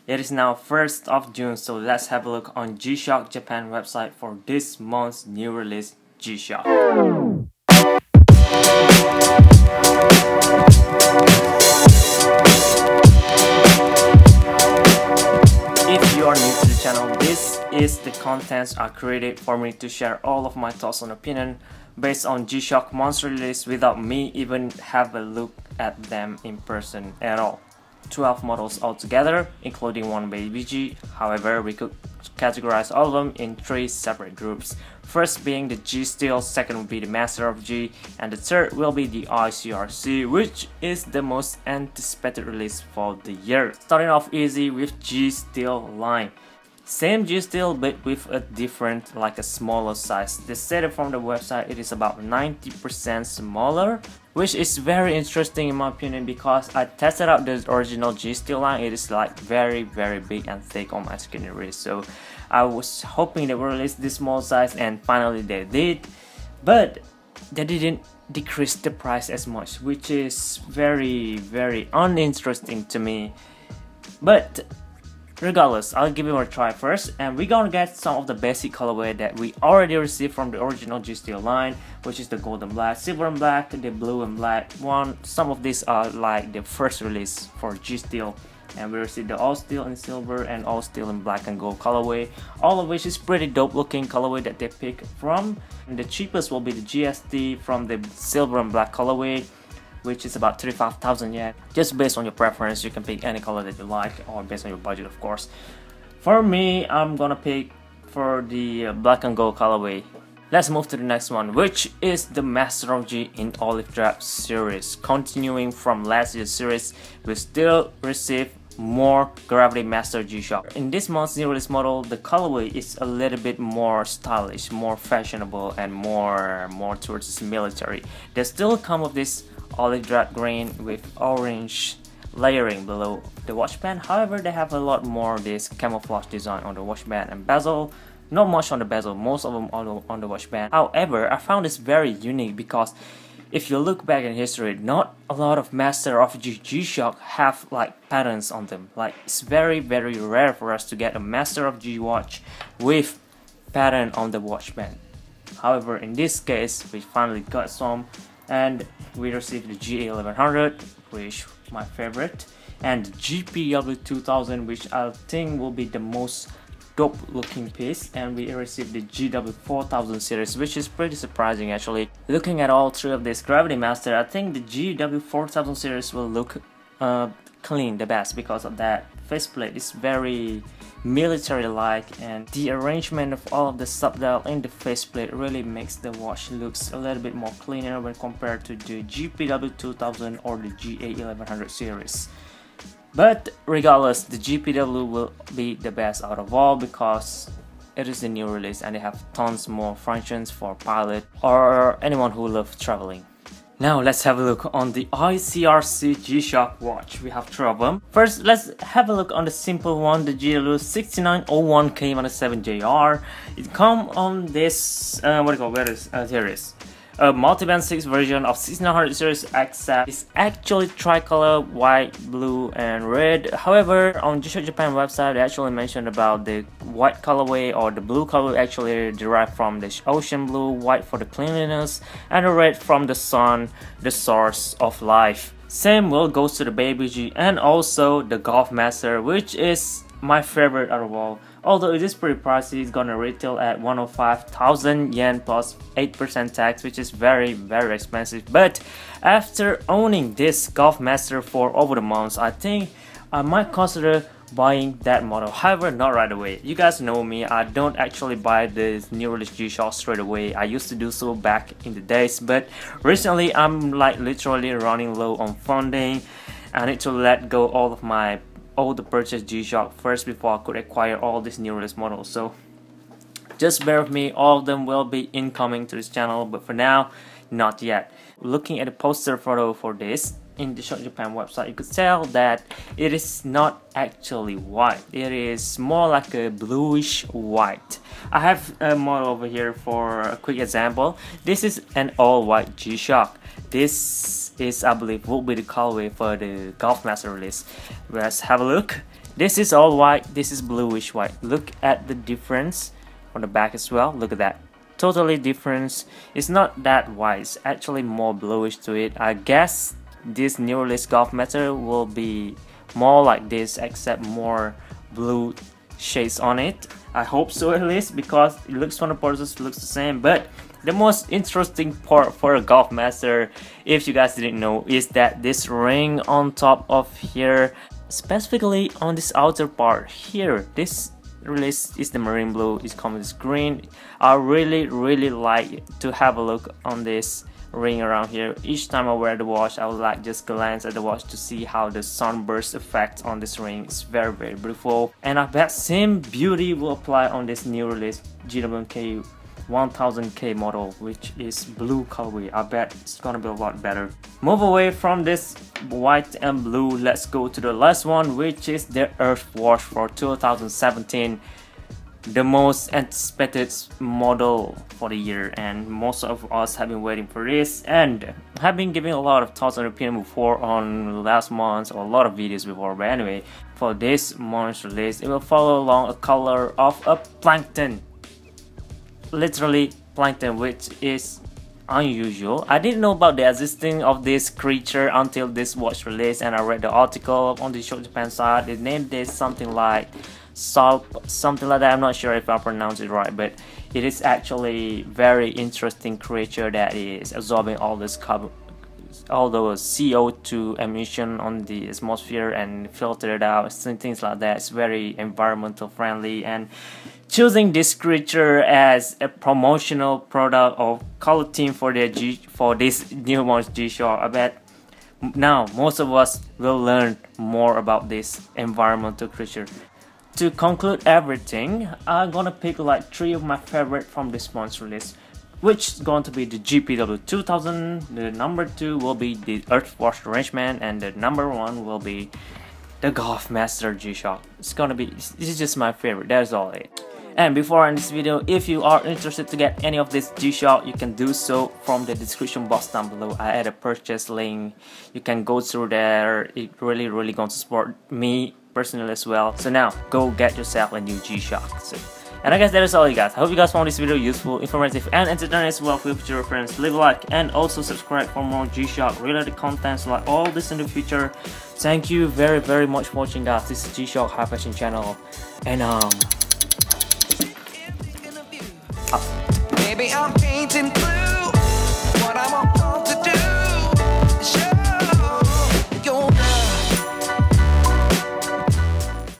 It is now 1st of June, so let's have a look on GShock Japan website for this month's new release, GShock. If you are new to the channel, this is the contents I created for me to share all of my thoughts and opinion based on GShock month's release without me even have a look at them in person at all. 12 models altogether, including one baby G. However, we could categorize all of them in 3 separate groups. First being the G Steel, second will be the Master of G, and the third will be the ICRC, which is the most anticipated release for the year. Starting off easy with G Steel line. Same G Steel but with a different, like a smaller size. They said from the website it is about 90% smaller, which is very interesting in my opinion because I tested out the original G Steel line. It is like very big and thick on my skin wrist. So I was hoping they would release this small size, and finally they did. But they didn't decrease the price as much, which is very uninteresting to me. But regardless, I'll give it a try first, and we're gonna get some of the basic colorway that we already received from the original G Steel line, which is the gold and black, silver and black, the blue and black one. Some of these are like the first release for G Steel, and we received the all steel in silver and all steel in black and gold colorway, all of which is pretty dope looking colorway that they pick from. And the cheapest will be the GST from the silver and black colorway, which is about 35,000 yen. Just based on your preference, you can pick any color that you like, or based on your budget of course. For me, I'm gonna pick for the black and gold colorway. Let's move to the next one, which is the Master of G in Olive Drab series. Continuing from last year's series, we still receive more Gravity Master G-Shock. In this month's new release model, the colorway is a little bit more stylish, more fashionable, and more towards this military. They still come with this olive drab green with orange layering below the watch band. However, they have a lot more this camouflage design on the watch band and bezel. Not much on the bezel, most of them on the watch band. However, I found this very unique because if you look back in history, not a lot of Master of G-Shock have like patterns on them. Like, it's very rare for us to get a Master of G watch with pattern on the watch band. However, in this case, we finally got some, and we received the GA1100, which is my favorite, and the GPW2000, which I think will be the most dope looking piece, and we received the GW4000 series, which is pretty surprising actually. Looking at all 3 of these Gravity Master, I think the GW4000 series will look clean the best because of that faceplate is very military like, and the arrangement of all of the sub-dial in the faceplate really makes the watch looks a little bit more cleaner when compared to the GPW2000 or the GA1100 series. But regardless, the GPW will be the best out of all because it is the new release and they have tons more functions for pilot or anyone who loves traveling. Now let's have a look on the ICRC G-Shock watch. We have 3 of them. First, let's have a look on the simple one, the GW-6901K-7JR. It comes on this, series. A Multiband 6 version of 6900 series, except it's actually tricolor, white, blue, and red. However, on GShock Japan website, they actually mentioned about the white colorway or the blue color actually derived from the ocean blue, white for the cleanliness, and the red from the sun, the source of life. Same will goes to the Baby G and also the Golf Master, which is my favorite out of all. Although it is pretty pricey, it's gonna retail at 105,000 yen plus 8% tax, which is very expensive. But after owning this Golf Master for over the months, I think I might consider buying that model. However, not right away. You guys know me, I don't actually buy this new release G-Shock straight away. I used to do so back in the days, but recently I'm like literally running low on funding. I need to let go all of my older purchase G-Shock first before I could acquire all these new release models. So just bear with me, all of them will be incoming to this channel, but for now, not yet. Looking at the poster photo for this in the GShock Japan website, you could tell that it is not actually white. It is more like a bluish white. I have a model over here for a quick example. This is an all-white G-Shock. This is, I believe, will be the colorway for the Golf Master release. Let's have a look. This is all white, this is bluish white. Look at the difference on the back as well. Look at that, totally different. It's not that white, it's actually more bluish to it. I guess this new release Golf Master will be more like this, except more blue shades on it. I hope so, at least, because it looks from the photos, it looks the same. But the most interesting part for a Golf Master, if you guys didn't know, is that this ring on top of here, specifically on this outer part here, this release is the marine blue, is coming this green. I really like to have a look on this ring around here. Each time I wear the watch, I would like just glance at the watch to see how the sunburst effect on this ring is very beautiful. And I bet same beauty will apply on this new release GW-9403K model, which is blue colorway. I bet it's gonna be a lot better. Move away from this white and blue, let's go to the last one, which is the Earth watch for 2017. The most anticipated model for the year, and most of us have been waiting for this, and have been giving a lot of thoughts and opinion before on last month, or a lot of videos before. But anyway, for this month's release, it will follow along a color of a plankton, literally plankton, which is unusual. I didn't know about the existing of this creature until this watch release, and I read the article on the GShock Japan side. They named this something like something like that. I'm not sure if I pronounce it right, but it is actually very interesting creature that is absorbing all this carbon, all those CO2 emission on the atmosphere, and filter it out, things like that. It's very environmental friendly, and choosing this creature as a promotional product or color theme for this new month's G-Shock, I bet now most of us will learn more about this environmental creature. To conclude everything, I'm gonna pick like 3 of my favorite from this month's release, which is going to be the GPW 2000, the number 2 will be the Earth Watch Rangeman, and the number 1 will be the Golf Master G-Shock. This is just my favorite, that's all it. And before I end this video, if you are interested to get any of this G-Shock, you can do so from the description box down below. I add a purchase link, you can go through there. It really going to support me personally as well. So now, go get yourself a new G-Shock. And I guess that is all, you guys. I hope you guys found this video useful, informative, and entertaining as well. For future reference, leave a like and also subscribe for more G-Shock related contents like all this in the future. Thank you very much for watching, guys. This is G-Shock High Fashion channel, and Baby, I'm painting blue. What I'm